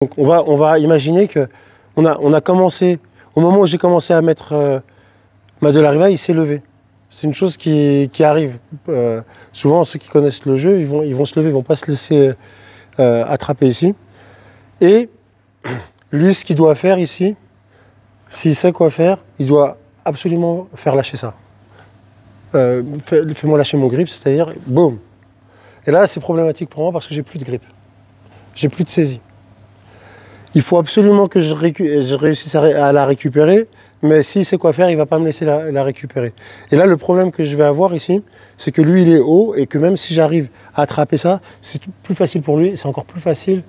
Donc on va imaginer que on a commencé, au moment où j'ai commencé à mettre ma de la riva, il s'est levé. C'est une chose qui arrive. Souvent, ceux qui connaissent le jeu, ils vont se lever, ils ne vont pas se laisser attraper ici. Et lui, ce qu'il doit faire ici, s'il sait quoi faire, il doit absolument faire lâcher ça. Fais-moi lâcher mon grip, c'est-à-dire, boum. Et là, c'est problématique pour moi parce que j'ai plus de grip. J'ai plus de saisie. Il faut absolument que je réussisse à la récupérer, mais s'il sait quoi faire, il ne va pas me laisser la récupérer. Et là, le problème que je vais avoir ici, c'est que lui, il est haut, et que même si j'arrive à attraper ça, c'est plus facile pour lui, c'est encore plus facile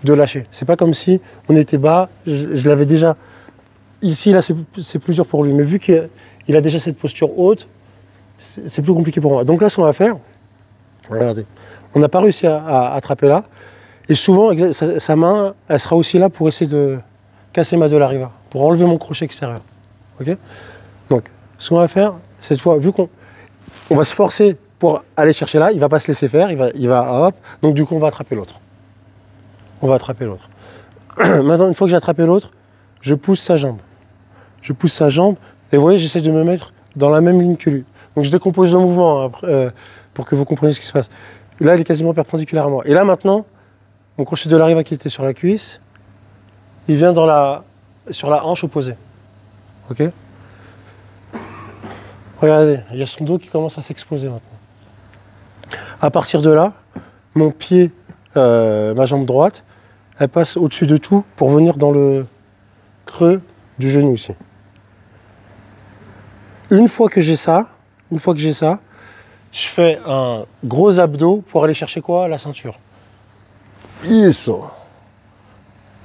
de lâcher. C'est pas comme si on était bas, je l'avais déjà. Ici, là, c'est plus dur pour lui, mais vu qu'il a déjà cette posture haute, c'est plus compliqué pour moi. Donc là, ce qu'on va faire, regardez, on n'a pas réussi à attraper là, et souvent, sa main, elle sera aussi là pour essayer de casser ma de la riva, pour enlever mon crochet extérieur. Ok? Donc, ce qu'on va faire, cette fois, vu qu'on va se forcer pour aller chercher là, il ne va pas se laisser faire, il va hop, donc du coup, on va attraper l'autre. On va attraper l'autre. Maintenant, une fois que j'ai attrapé l'autre, je pousse sa jambe. Je pousse sa jambe, et vous voyez, j'essaie de me mettre dans la même ligne que lui. Donc, je décompose le mouvement pour que vous compreniez ce qui se passe. Là, il est quasiment perpendiculaire à moi. Et là, maintenant, mon crochet de la riva qui était sur la cuisse, il vient sur la hanche opposée. Ok? Regardez, il y a son dos qui commence à s'exposer maintenant. À partir de là, mon pied, ma jambe droite, elle passe au-dessus de tout pour venir dans le creux du genou ici. Une fois que j'ai ça, je fais un gros abdos pour aller chercher quoi? La ceinture.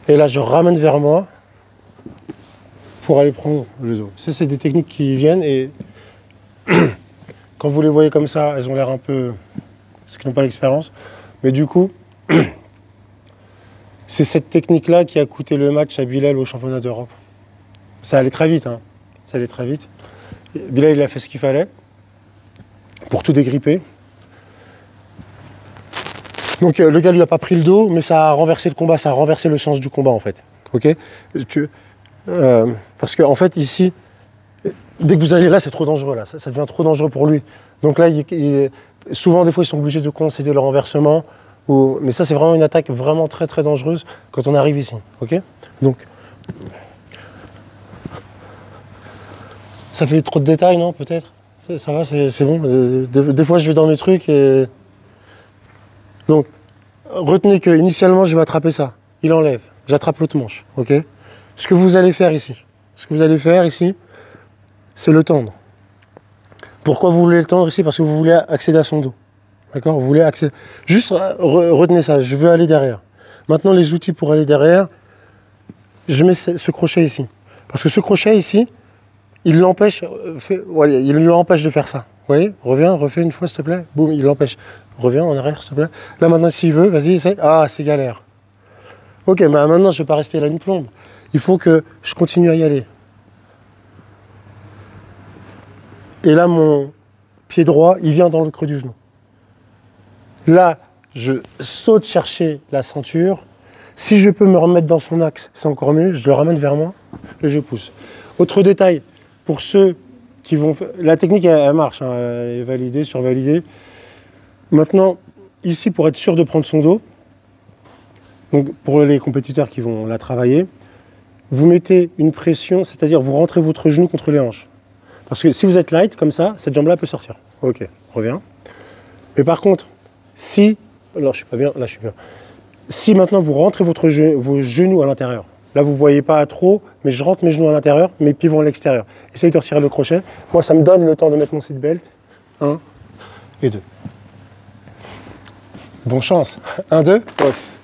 Et là, je ramène vers moi pour aller prendre le dos. Ça, c'est des techniques qui viennent et quand vous les voyez comme ça, elles ont l'air un peu... ceux qui n'ont pas l'expérience. Mais du coup, c'est cette technique-là qui a coûté le match à Bilal au championnat d'Europe. Ça allait très vite, hein. Ça allait très vite. Bilal, il a fait ce qu'il fallait pour tout dégripper. Donc le gars lui a pas pris le dos, mais ça a renversé le combat, ça a renversé le sens du combat en fait. Ok? Parce que en fait ici, dès que vous allez là, c'est trop dangereux là, ça devient trop dangereux pour lui. Donc là, souvent des fois ils sont obligés de concéder le renversement, mais ça c'est vraiment une attaque vraiment très très dangereuse quand on arrive ici. Ok? Donc ça fait trop de détails, non? Peut-être? Ça va, c'est bon. Des fois je vais dans mes trucs et... Donc, retenez que initialement je vais attraper ça. Il enlève. J'attrape l'autre manche. Ok? Ce que vous allez faire ici, c'est le tendre. Pourquoi vous voulez le tendre ici? Parce que vous voulez accéder à son dos. D'accord? Vous voulez accéder. Juste retenez ça. Je veux aller derrière. Maintenant, les outils pour aller derrière, je mets ce crochet ici. Parce que ce crochet ici, il l'empêche de faire ça. Vous voyez? Reviens, refais une fois s'il te plaît. Boum, il l'empêche. Reviens en arrière s'il te plaît. Là maintenant s'il veut, vas-y, essaye. Ah, c'est galère. Ok, bah maintenant je ne vais pas rester là une plombe. Il faut que je continue à y aller. Et là mon pied droit, il vient dans le creux du genou. Là, je saute chercher la ceinture. Si je peux me remettre dans son axe, c'est encore mieux. Je le ramène vers moi et je pousse. Autre détail, pour ceux qui vont... La technique, elle marche, hein, elle est validée, survalidée. Maintenant, ici, pour être sûr de prendre son dos, donc pour les compétiteurs qui vont la travailler, vous mettez une pression, c'est-à-dire vous rentrez votre genou contre les hanches. Parce que si vous êtes light, comme ça, cette jambe-là peut sortir. Ok, reviens. Mais par contre, si... Alors, je suis pas bien, là, je suis bien. Si maintenant, vous rentrez vos genoux à l'intérieur, là, vous ne voyez pas trop, mais je rentre mes genoux à l'intérieur, mes pieds vont à l'extérieur. Essayez de retirer le crochet. Moi, ça me donne le temps de mettre mon seatbelt. 1 et 2. Bonne chance. 1, 2, hausse.